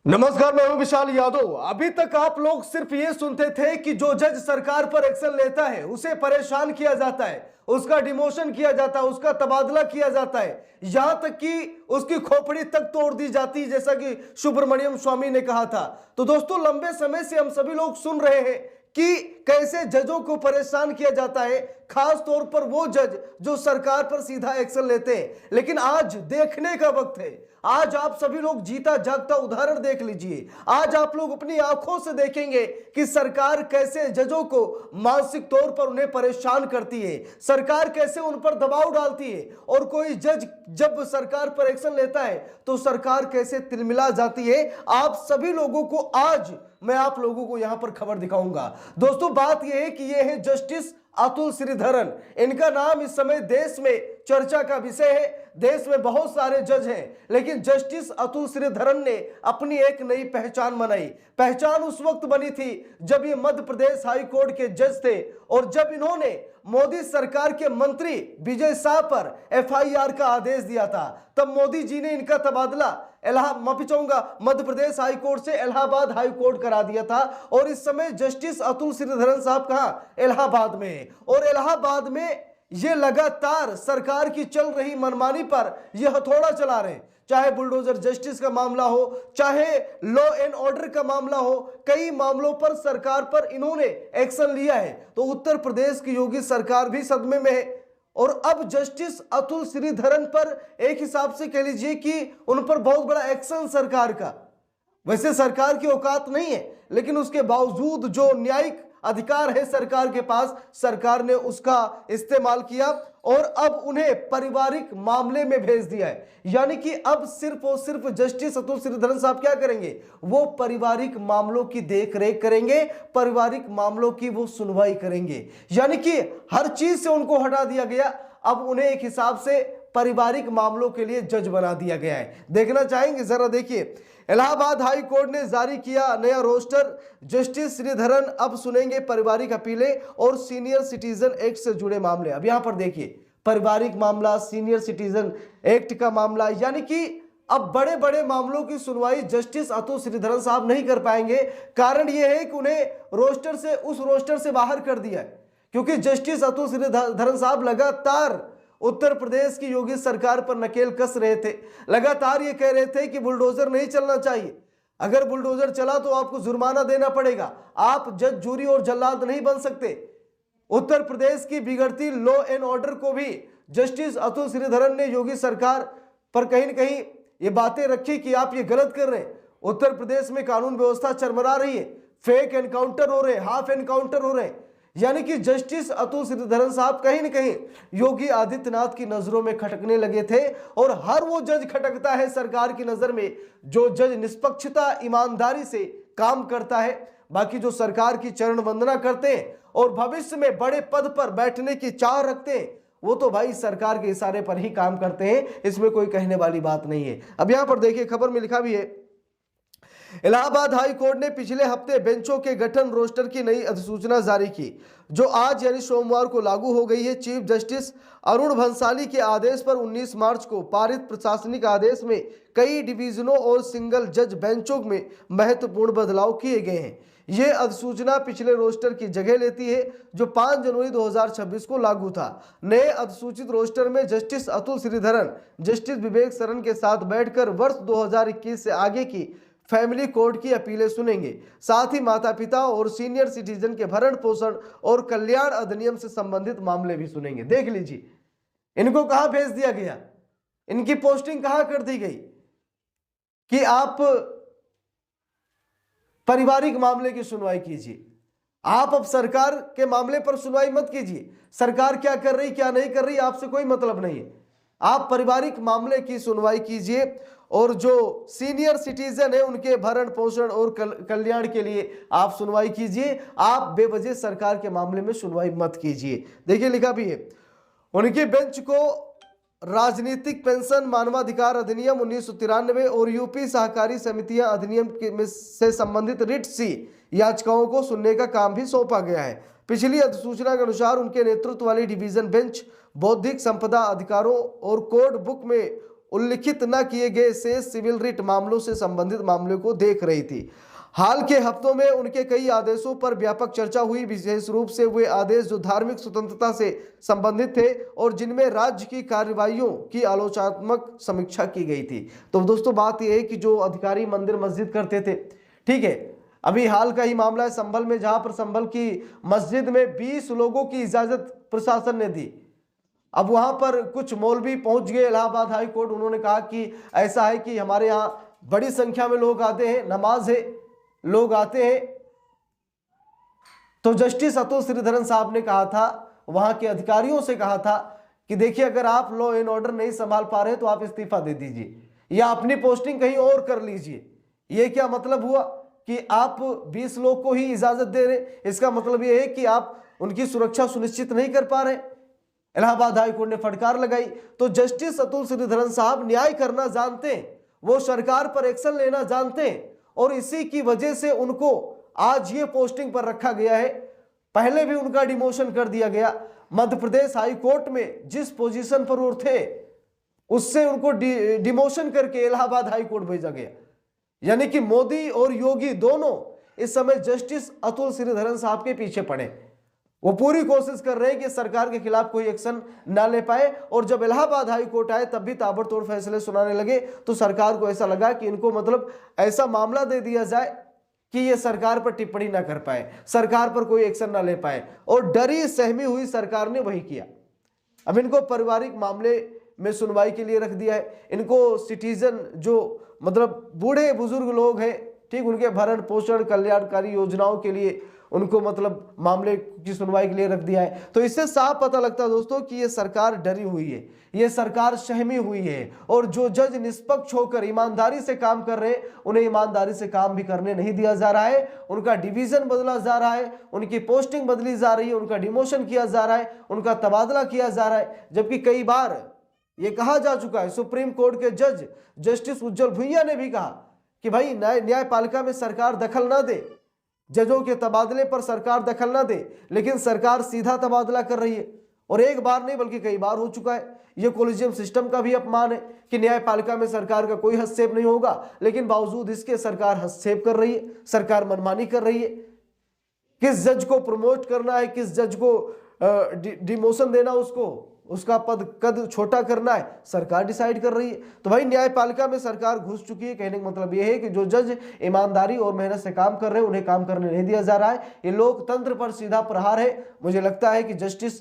नमस्कार, मैं हूं विशाल यादव। अभी तक आप लोग सिर्फ ये सुनते थे कि जो जज सरकार पर एक्शन लेता है उसे परेशान किया जाता है, उसका डिमोशन किया जाता है, उसका तबादला किया जाता है, यहां तक कि उसकी खोपड़ी तक तोड़ दी जाती है, जैसा कि सुब्रमण्यम स्वामी ने कहा था। तो दोस्तों, लंबे समय से हम सभी लोग सुन रहे हैं कि कैसे जजों को परेशान किया जाता है, खास तौर पर वो जज जो सरकार पर सीधा एक्शन लेते हैं। लेकिन आज देखने का वक्त है। आज आप सभी लोग जीता जागता उदाहरण देख लीजिए। आज आप लोग अपनी आंखों से देखेंगे कि सरकार कैसे जजों को मानसिक तौर पर उन्हें परेशान करती है, सरकार कैसे उन पर दबाव डालती है, और कोई जज जब सरकार पर एक्शन लेता है तो सरकार कैसे तिलमिला जाती है। आप सभी लोगों को आज मैं आप लोगों को यहां पर खबर दिखाऊंगा। दोस्तों, बात यह है कि यह है जस्टिस अतुल श्रीधरन। इनका नाम इस समय देश में चर्चा का विषय है। देश में बहुत सारे जज हैं, लेकिन जस्टिस अतुल श्रीधरन ने अपनी एक नई पहचान बनाई। पहचान उस वक्त बनी थी जब ये मध्य प्रदेश हाई कोर्ट के जज थे, और जब इन्होंने मोदी सरकार के मंत्री विजय शाह पर एफआईआर का आदेश दिया था, तब मोदी जी ने इनका तबादला मध्य प्रदेश हाई कोर्ट से इलाहाबाद हाई कोर्ट करा दिया था। और इस समय जस्टिस अतुल श्रीधरन साहब कहां? इलाहाबाद में। और इलाहाबाद में ये लगातार सरकार की चल रही मनमानी पर ये हथौड़ा चला रहे हैं। चाहे बुलडोजर जस्टिस का मामला हो, चाहे लॉ एंड ऑर्डर का मामला हो, कई मामलों पर सरकार पर इन्होंने एक्शन लिया है। तो उत्तर प्रदेश की योगी सरकार भी सदमे में है। और अब जस्टिस अतुल श्रीधरन पर एक हिसाब से कह लीजिए कि उन पर बहुत बड़ा एक्शन सरकार का। वैसे सरकार की औकात नहीं है, लेकिन उसके बावजूद जो न्यायिक अधिकार है सरकार के पास, सरकार ने उसका इस्तेमाल किया और अब उन्हें पारिवारिक मामले में भेज दिया है। यानी कि अब सिर्फ और सिर्फ जस्टिस अतुल श्रीधरन साहब क्या करेंगे? वो पारिवारिक मामलों की देखरेख करेंगे, पारिवारिक मामलों की वो सुनवाई करेंगे। यानी कि हर चीज से उनको हटा दिया गया। अब उन्हें एक हिसाब से पारिवारिक मामलों के लिए जज बना दिया गया है। देखना चाहेंगे? जरा देखिए, इलाहाबाद हाई कोर्ट ने जारी किया नया रोस्टर। जस्टिस श्रीधरन अब सुनेंगे पारिवारिक अपीलें और सीनियर सिटीजन एक्ट से जुड़े मामले। अब यहां पर देखिए, पारिवारिक मामला, सीनियर सिटीजन एक्ट का मामला, यानी कि अब बड़े बड़े मामलों की सुनवाई जस्टिस अतुल श्रीधरन साहब नहीं कर पाएंगे। कारण यह है कि उन्हें उस रोस्टर से बाहर कर दिया है, क्योंकि जस्टिस अतुल श्रीधरन साहब लगातार उत्तर प्रदेश की योगी सरकार पर नकेल कस रहे थे। लगातार ये कह रहे थे कि बुलडोजर नहीं चलना चाहिए, अगर बुलडोजर चला तो आपको जुर्माना देना पड़ेगा, आप जज, जूरी और जल्लाद नहीं बन सकते। उत्तर प्रदेश की बिगड़ती लॉ एंड ऑर्डर को भी जस्टिस अतुल श्रीधरन ने योगी सरकार पर कहीं न कहीं ये बातें रखी कि आप ये गलत कर रहे हैं। उत्तर प्रदेश में कानून व्यवस्था चरमरा रही है, फेक एनकाउंटर हो रहे हैं, हाफ एनकाउंटर हो रहे हैं। यानी कि जस्टिस अतुल श्रीधरन साहब कहीं न कहीं योगी आदित्यनाथ की नजरों में खटकने लगे थे। और हर वो जज खटकता है सरकार की नजर में जो जज निष्पक्षता, ईमानदारी से काम करता है। बाकी जो सरकार की चरण वंदना करते हैं और भविष्य में बड़े पद पर बैठने की चाह रखते हैं, वो तो भाई सरकार के इशारे पर ही काम करते हैं, इसमें कोई कहने वाली बात नहीं है। अब यहां पर देखिए, खबर में लिखा भी है, इलाहाबाद हाई कोर्ट ने पिछले हफ्ते बेंचों के गठन रोस्टर की नई अधिसूचना जारी की, जो आज यानी सोमवार को लागू हो गई है। चीफ जस्टिस अरुण भंसाली के आदेश पर 19 मार्च को पारित प्रशासनिक आदेश में कई डिवीजनों और सिंगल जज बेंचों में महत्वपूर्ण बदलाव किए गए हैं। यह अधिसूचना पिछले रोस्टर की जगह लेती है, जो 5 जनवरी 2026 को लागू था। नए अधिसूचित रोस्टर में जस्टिस अतुल श्रीधरन जस्टिस विवेक सरन के साथ बैठकर वर्ष 2021 से आगे की फैमिली कोर्ट की अपीलें सुनेंगे। साथ ही माता पिता और सीनियर सिटीजन के भरण पोषण और कल्याण अधिनियम से संबंधित मामले भी सुनेंगे। देख लीजिए, इनको कहां भेज दिया गया, इनकी पोस्टिंग कहां कर दी गई कि आप पारिवारिक मामले की सुनवाई कीजिए। आप अब सरकार के मामले पर सुनवाई मत कीजिए। सरकार क्या कर रही, क्या नहीं कर रही, आपसे कोई मतलब नहीं है। आप पारिवारिक मामले की सुनवाई कीजिए और जो सीनियर सिटीजन है उनके भरण पोषण और कल्याण के लिए आप सुनवाई कीजिए। आप बेवजह सरकार के मामले में सुनवाई मत कीजिए। देखिए, लिखा भी है, उनके बेंच को राजनीतिक पेंशन मानवाधिकार अधिनियम 1993 और यूपी सहकारी समितियां अधिनियम से संबंधित रिट सी याचिकाओं को सुनने का काम भी सौंपा गया है। पिछली अधिसूचना के अनुसार उनके नेतृत्व वाली डिवीजन बेंच बौद्धिक संपदा अधिकारों और कोड बुक में उल्लिखित न किए गए शेष सिविल रिट मामलों से संबंधित मामलों को देख रही थी। हाल के हफ्तों में उनके कई आदेशों पर व्यापक चर्चा हुई, विशेष रूप से वे आदेश जो धार्मिक स्वतंत्रता से संबंधित थे और जिनमें राज्य की कार्रवाइयों की आलोचनात्मक समीक्षा की गई थी। तो दोस्तों बात यह है कि जो अधिकारी मंदिर मस्जिद करते थे, ठीक है, अभी हाल का ही मामला है संभल में, जहां पर संभल की मस्जिद में 20 लोगों की इजाजत प्रशासन ने दी। अब वहां पर कुछ मौलवी पहुंच गए इलाहाबाद हाई कोर्ट, उन्होंने कहा कि ऐसा है कि हमारे यहाँ बड़ी संख्या में लोग आते हैं, नमाज है, लोग आते हैं। तो जस्टिस अतुल श्रीधरन साहब ने कहा था, वहां के अधिकारियों से कहा था कि देखिए अगर आप लॉ एंड ऑर्डर नहीं संभाल पा रहे तो आप इस्तीफा दे दीजिए या अपनी पोस्टिंग कहीं और कर लीजिए। ये क्या मतलब हुआ कि आप 20 लोग को ही इजाजत दे रहे, इसका मतलब ये है कि आप उनकी सुरक्षा सुनिश्चित नहीं कर पा रहे। इलाहाबाद हाई कोर्ट ने फटकार लगाई। तो जस्टिस अतुल श्रीधरन साहब न्याय करना जानते हैं, वो सरकार पर एक्शन लेना जानते हैं और इसी की वजह से उनको आज ये पोस्टिंग पर रखा गया है। पहले भी उनका डिमोशन कर दिया गया। मध्य प्रदेश हाई कोर्ट में जिस पोजीशन पर वो थे उससे उनको डिमोशन करके इलाहाबाद हाई कोर्ट भेजा गया। यानी कि मोदी और योगी दोनों इस समय जस्टिस अतुल श्रीधरन साहब के पीछे पड़े। वो पूरी कोशिश कर रहे हैं कि सरकार के खिलाफ कोई एक्शन ना ले पाए। और जब इलाहाबाद हाई कोर्ट आए तब भी ताबड़तोड़ फैसले सुनाने लगे, तो सरकार को ऐसा लगा कि इनको मतलब ऐसा मामला दे दिया जाए कि ये सरकार पर टिप्पणी ना कर पाए, सरकार पर कोई एक्शन ना ले पाए। और डरी सहमी हुई सरकार ने वही किया। अब इनको पारिवारिक मामले में सुनवाई के लिए रख दिया है। इनको सिटीजन जो मतलब बूढ़े बुजुर्ग लोग हैं, ठीक, उनके भरण पोषण कल्याणकारी योजनाओं के लिए उनको मतलब मामले की सुनवाई के लिए रख दिया है। तो इससे साफ पता लगता है दोस्तों कि ये सरकार डरी हुई है, ये सरकार सहमी हुई है। और जो जज निष्पक्ष होकर ईमानदारी से काम कर रहे हैं उन्हें ईमानदारी से काम भी करने नहीं दिया जा रहा है। उनका डिवीजन बदला जा रहा है, उनकी पोस्टिंग बदली जा रही है, उनका डिमोशन किया जा रहा है, उनका तबादला किया जा रहा है। जबकि कई बार ये कहा जा चुका है, सुप्रीम कोर्ट के जज जस्टिस उज्जवल भुइया ने भी कहा कि भाई न्यायपालिका में सरकार दखल ना दे, जजों के तबादले पर सरकार दखल ना दे, लेकिन सरकार सीधा तबादला कर रही है। और एक बार नहीं बल्कि कई बार हो चुका है। यह कोलिजियम सिस्टम का भी अपमान है कि न्यायपालिका में सरकार का कोई हस्तक्षेप नहीं होगा, लेकिन बावजूद इसके सरकार हस्तक्षेप कर रही है, सरकार मनमानी कर रही है। किस जज को प्रमोट करना है, किस जज को डिमोशन देना, उसका पद कद छोटा करना है, सरकार डिसाइड कर रही है। तो भाई न्यायपालिका में सरकार घुस चुकी है। कहने का मतलब यह है कि जो जज ईमानदारी और मेहनत से काम कर रहे हैं उन्हें काम करने नहीं दिया जा रहा है। ये लोकतंत्र पर सीधा प्रहार है। मुझे लगता है कि जस्टिस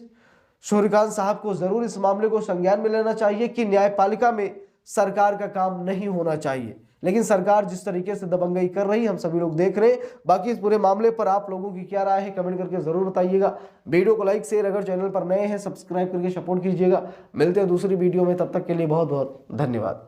सूर्यकांत साहब को जरूर इस मामले को संज्ञान में लेना चाहिए कि न्यायपालिका में सरकार का काम नहीं होना चाहिए। लेकिन सरकार जिस तरीके से दबंगई कर रही है हम सभी लोग देख रहे हैं। बाकी इस पूरे मामले पर आप लोगों की क्या राय है कमेंट करके जरूर बताइएगा। वीडियो को लाइक शेयर, अगर चैनल पर नए हैं सब्सक्राइब करके सपोर्ट कीजिएगा। मिलते हैं दूसरी वीडियो में, तब तक के लिए बहुत बहुत धन्यवाद।